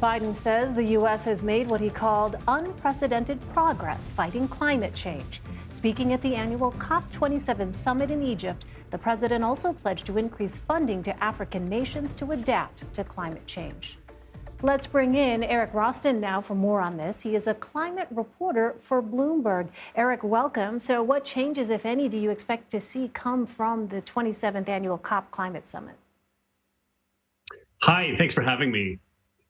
Biden says the U.S. has made what he called unprecedented progress fighting climate change. Speaking at the annual COP27 summit in Egypt, the president also pledged to increase funding to African nations to adapt to climate change. Let's bring in Eric Roston now for more on this. He is a climate reporter for Bloomberg. Eric, welcome. So what changes, if any, do you expect to see come from the 27th annual COP Climate Summit? Hi, thanks for having me.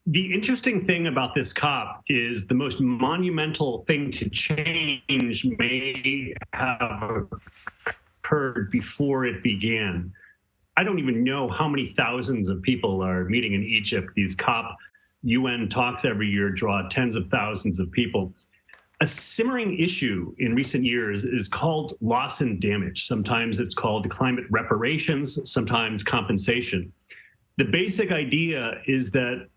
The interesting thing about this COP is the most monumental thing to change may have occurred before it began. I don't even know how many thousands of people are meeting in Egypt. These COP UN talks every year draw tens of thousands of people. A simmering issue in recent years is called loss and damage. Sometimes it's called climate reparations, sometimes compensation. The basic idea is that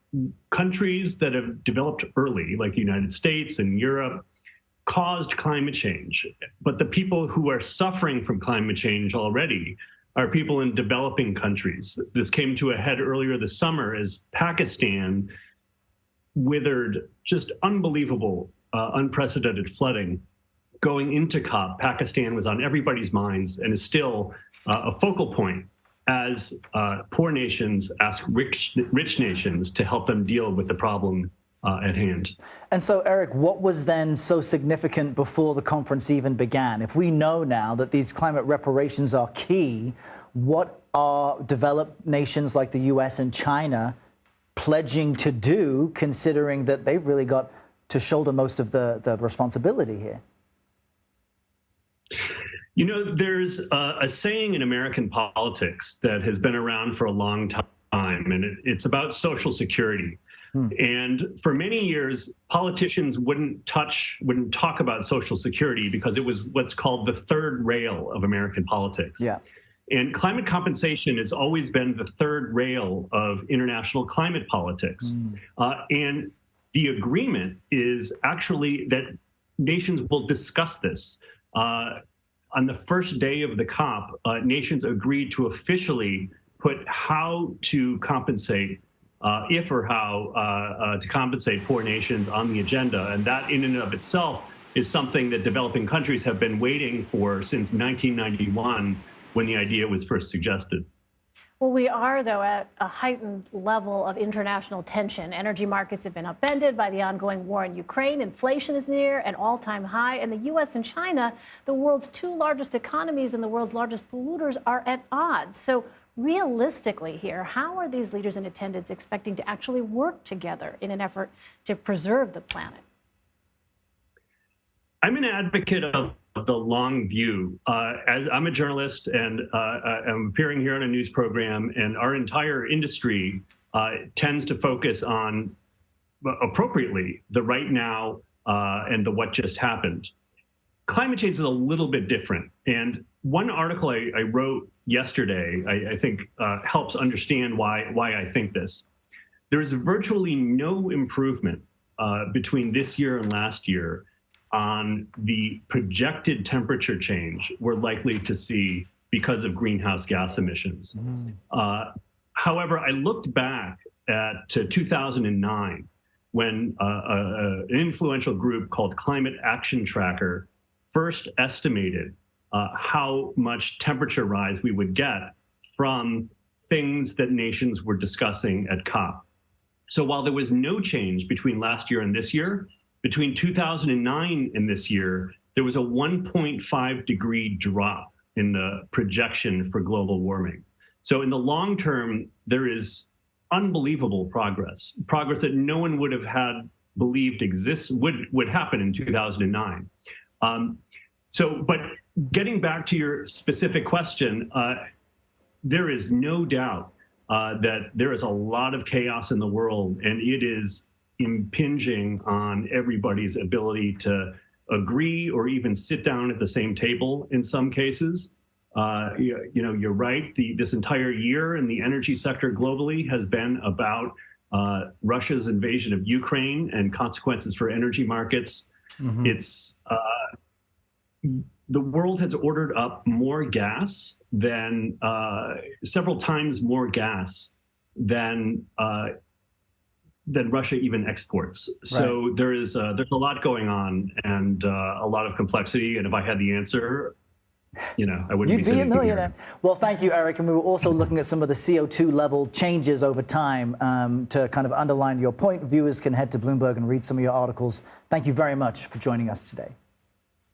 countries that have developed early, like the United States and Europe, caused climate change. But the people who are suffering from climate change already are people in developing countries. This came to a head earlier this summer as Pakistan withered just unbelievable, unprecedented flooding. Going into COP, Pakistan was on everybody's minds and is still a focal point as poor nations ask rich nations to help them deal with the problem at hand. And so, Eric, what was then so significant before the conference even began? If we know now that these climate reparations are key, what are developed nations like the U.S. and China pledging to do, considering that they've really got to shoulder most of the responsibility here? You know, there's a saying in American politics that has been around for a long time, and it's about Social Security. And for many years, politicians wouldn't talk about Social Security because it was what's called the third rail of American politics. Yeah. And climate compensation has always been the third rail of international climate politics. And the agreement is actually that nations will discuss this. On the first day of the COP, nations agreed to officially put how to compensate, if or how to compensate poor nations on the agenda. And that in and of itself is something that developing countries have been waiting for since 1991, when the idea was first suggested. Well, we are, though, at a heightened level of international tension. Energy markets have been upended by the ongoing war in Ukraine. Inflation is near an all-time high. And the U.S. and China, the world's two largest economies and the world's largest polluters, are at odds. So realistically here, how are these leaders in attendance expecting to actually work together in an effort to preserve the planet? I'm an advocate of the long view. As I'm a journalist and I'm appearing here on a news program, and our entire industry tends to focus on, appropriately, the right now and the what just happened. Climate change is a little bit different. And one article I wrote yesterday, I think helps understand why I think this. There's virtually no improvement between this year and last year on the projected temperature change we're likely to see because of greenhouse gas emissions. However, I looked back to 2009 when an influential group called Climate Action Tracker first estimated how much temperature rise we would get from things that nations were discussing at COP. So while there was no change between last year and this year, between 2009 and this year, there was a 1.5 degree drop in the projection for global warming. So in the long term, there is unbelievable progress that no one would have had believed exists would happen in 2009. But getting back to your specific question, there is no doubt that there is a lot of chaos in the world, and it is impinging on everybody's ability to agree or even sit down at the same table in some cases. You're right. This entire year in the energy sector globally has been about Russia's invasion of Ukraine and consequences for energy markets. It's the world has ordered up more gas than several times more gas than than Russia even exports. So there's a lot going on and a lot of complexity. And if I had the answer, I wouldn't You'd be be a sitting millionaire. here. Well, thank you, Eric. And we were also looking at some of the CO2 level changes over time to kind of underline your point. Viewers can head to Bloomberg and read some of your articles. Thank you very much for joining us today.